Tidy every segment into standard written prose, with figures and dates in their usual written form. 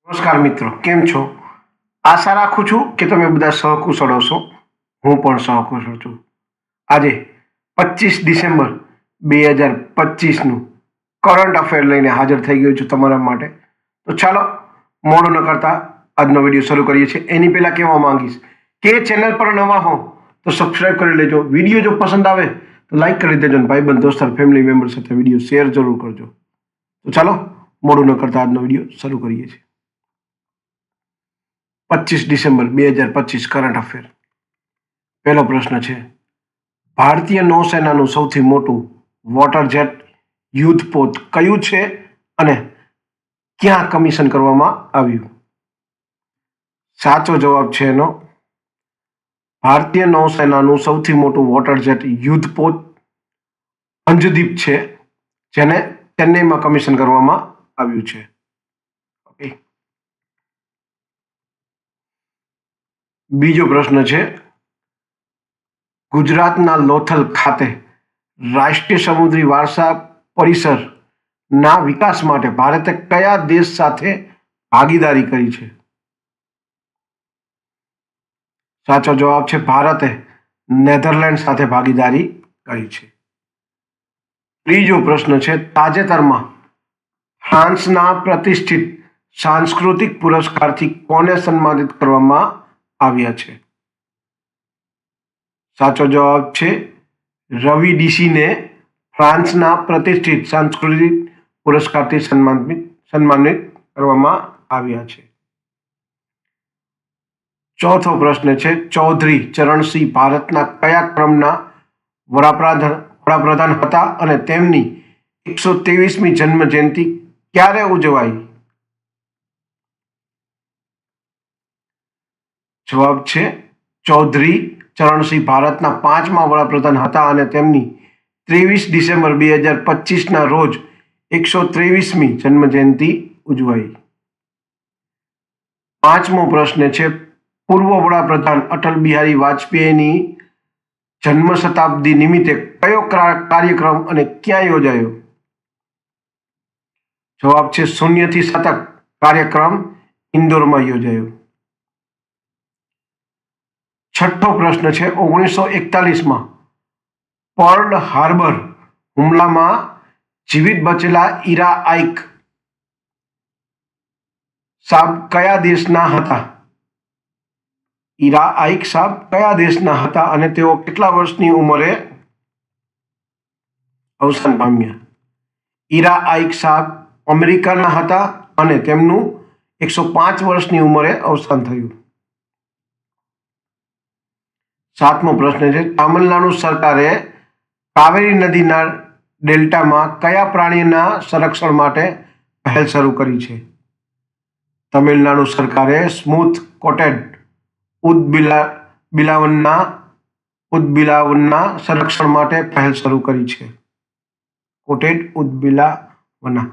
નમસ્કાર મિત્રો, કેમ છો? આશા રાખું છું કે તમે બધા સહકુશળ હશો. હું પણ સહકુશળ છું. આજે 25 ડિસેમ્બર 2025નું કરંટ અફેર લઈને હાજર થઈ ગયો છું તમારા માટે. તો ચાલો મોડું ન કરતા આજનો વિડીયો શરૂ કરીએ છીએ. એની પહેલાં કહેવા માંગીશ કે ચેનલ પર નવા હો તો સબસ્ક્રાઈબ કરી લેજો. વિડીયો જો પસંદ આવે તો લાઈક કરી દેજો અને ભાઈબંધ દોસ્તાર ફેમિલી મેમ્બર સાથે વિડીયો શેર જરૂર કરજો. તો ચાલો મોડું ન કરતા આજનો વિડીયો શરૂ કરીએ છીએ. 25 ડિસેમ્બર 2025 કરંટ અફેર. પહેલો પ્રશ્ન છે, ભારતીય નૌસેનાનું સૌથી મોટું વોટર જેટ યુદ્ધપોત કયું છે અને ક્યાં કમિશન કરવામાં આવ્યું? સાચો જવાબ છે એનો ભારતીય નૌસેનાનું સૌથી મોટું વોટર જેટ યુદ્ધપોત અંજદીપ છે, જેને ચેન્નઈમાં કમિશન કરવામાં આવ્યું છે. ઓકે. બીજો પ્રશ્ન છે, ગુજરાતના લોથલ ખાતે રાષ્ટ્રીય સમુદ્રી વારસા પરિસરના વિકાસ માટે ભારતે કયા દેશ સાથે ભાગીદારી કરી છે? સાચો જવાબ છે ભારતે નેધરલેન્ડ સાથે ભાગીદારી કરી છે. ત્રીજો પ્રશ્ન છે, તાજેતરમાં ફ્રાન્સના પ્રતિષ્ઠિત સાંસ્કૃતિક પુરસ્કારથી કોને સન્માનિત કરવામાં આવ્યા છે? સાચો જવાબ છે રવિ ડીસીને ફ્રાન્સના પ્રતિષ્ઠિત સાંસ્કૃતિક પુરસ્કારથી સન્માનિત કરવામાં આવ્યા છે. ચોથો પ્રશ્ન છે, ચૌધરી ચરણસિંહ ભારતના કયા ક્રમના વડાપ્રધાન હતા અને તેમની 123મી જન્મ જયંતિ ક્યારે ઉજવાઈ? જવાબ છે ચૌધરી ચરણસિંહ ભારતના 5મા વડાપ્રધાન હતા અને તેમની 23 ડિસેમ્બર 2025ના રોજ 123મી જન્મજયંતિ ઉજવાઈ. પાંચમો પ્રશ્ન છે, પૂર્વ વડાપ્રધાન અટલ બિહારી વાજપેયીની જન્મ શતાબ્દી નિમિત્તે કયો કાર્યક્રમ અને ક્યાં યોજાયો? જવાબ છે શૂન્યથી શતક કાર્યક્રમ ઇન્દોરમાં યોજાયો. છઠ્ઠો પ્રશ્ન છે, 1941માં પર્લ હાર્બર હુમલામાં જીવિત બચેલા ઈરા આઇક સાબ કયા દેશના હતા? ઈરા આઇક સાબ કયા દેશના હતા અને તેઓ કેટલા વર્ષની ઉંમરે અવસાન પામ્યા? ઈરા આઇક સાબ અમેરિકાના હતા અને તેમનું 105 વર્ષની ઉંમરે અવસાન થયું. સાતમો પ્રશ્ન છે, તામિલનાડુ સરકારે કાવેરી નદીના ડેલ્ટામાં કયા પ્રાણીના સંરક્ષણ માટે પહેલ શરૂ કરી છે? તમિલનાડુ સરકારે સ્મૂથ કોટેડ ઉદબિલાવનના સંરક્ષણ માટે પહેલ શરૂ કરી છે. કોટેડ ઉદબિલાવના.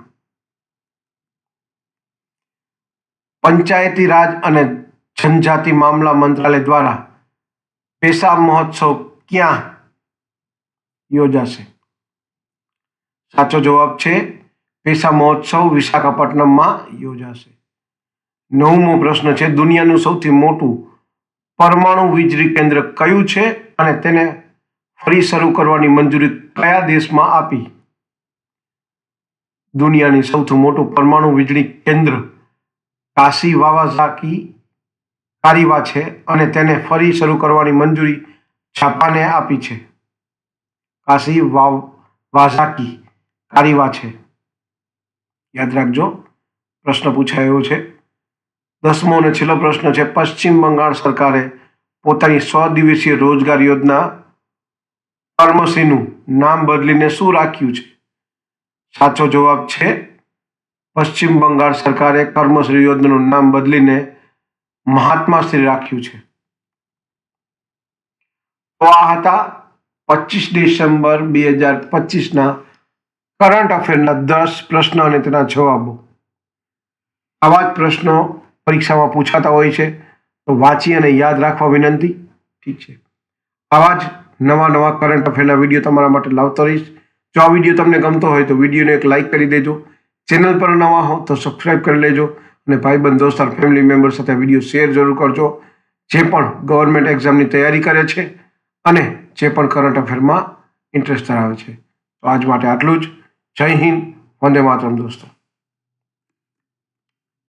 પંચાયતી રાજ અને જનજાતિ મામલા મંત્રાલય દ્વારા પેશાબ મહોત્સવ ક્યાં યોજાશે? સાચો જવાબ છે પેશાબ મહોત્સવ વિશાખાપટ્ટનમમાં યોજાશે. નવમો પ્રશ્ન છે, દુનિયાનું સૌથી મોટું પરમાણુ વીજળી કેન્દ્ર કયું છે અને તેને ફરી શરૂ કરવાની મંજૂરી કયા દેશમાં આપી? દુનિયાની સૌથી મોટું પરમાણુ વીજળી કેન્દ્ર કારીવા છે અને તેને ફરી શરૂ કરવાની મંજૂરી જાપાને આપી છે. કારીવા છે. યાદ રાખજો, પ્રશ્ન પૂછાયો છે. 10મો અને છેલ્લો પ્રશ્ન છે, પશ્ચિમ બંગાળ સરકારે પોતાની 100 દિવસીય રોજગાર યોજના કર્મશ્રીનું નામ બદલીને શું રાખ્યું છે? સાચો જવાબ છે પશ્ચિમ બંગાળ સરકારે કર્મશ્રી યોજનાનું નામ બદલીને મહાત્માશ્રી રાખ્યું છે. તો આ હતા 25 ડિસેમ્બર 2025ના કરંટ અફેરના 10 પ્રશ્નો અને તેના જવાબો. આવા જ પ્રશ્નો પરીક્ષામાં પૂછાતા હોય છે, તો વાંચી અને યાદ રાખવા વિનંતી. ઠીક છે, આવા જ નવા કરંટ અફેરના વિડીયો તમારા માટે લાવતો રહીશ. જો આ વિડીયો તમને ગમતો હોય તો વિડીયોને એક લાઈક કરી દેજો. ચેનલ પર નવા હો તો સબસ્ક્રાઈબ કરી લેજો અને ભાઈબંધ દોસ્તાર ફેમિલી મેમ્બર સાથે વિડીયો શેર જરૂર કરજો, જે પણ ગવર્મેન્ટ એક્ઝામની તૈયારી કરે છે અને જે પણ કરંટ અફેરમાં ઇન્ટરેસ્ટ ધરાવે છે. તો આજ માટે આટલું જ. જય હિન્દ, વંદે માતરમ દોસ્તો.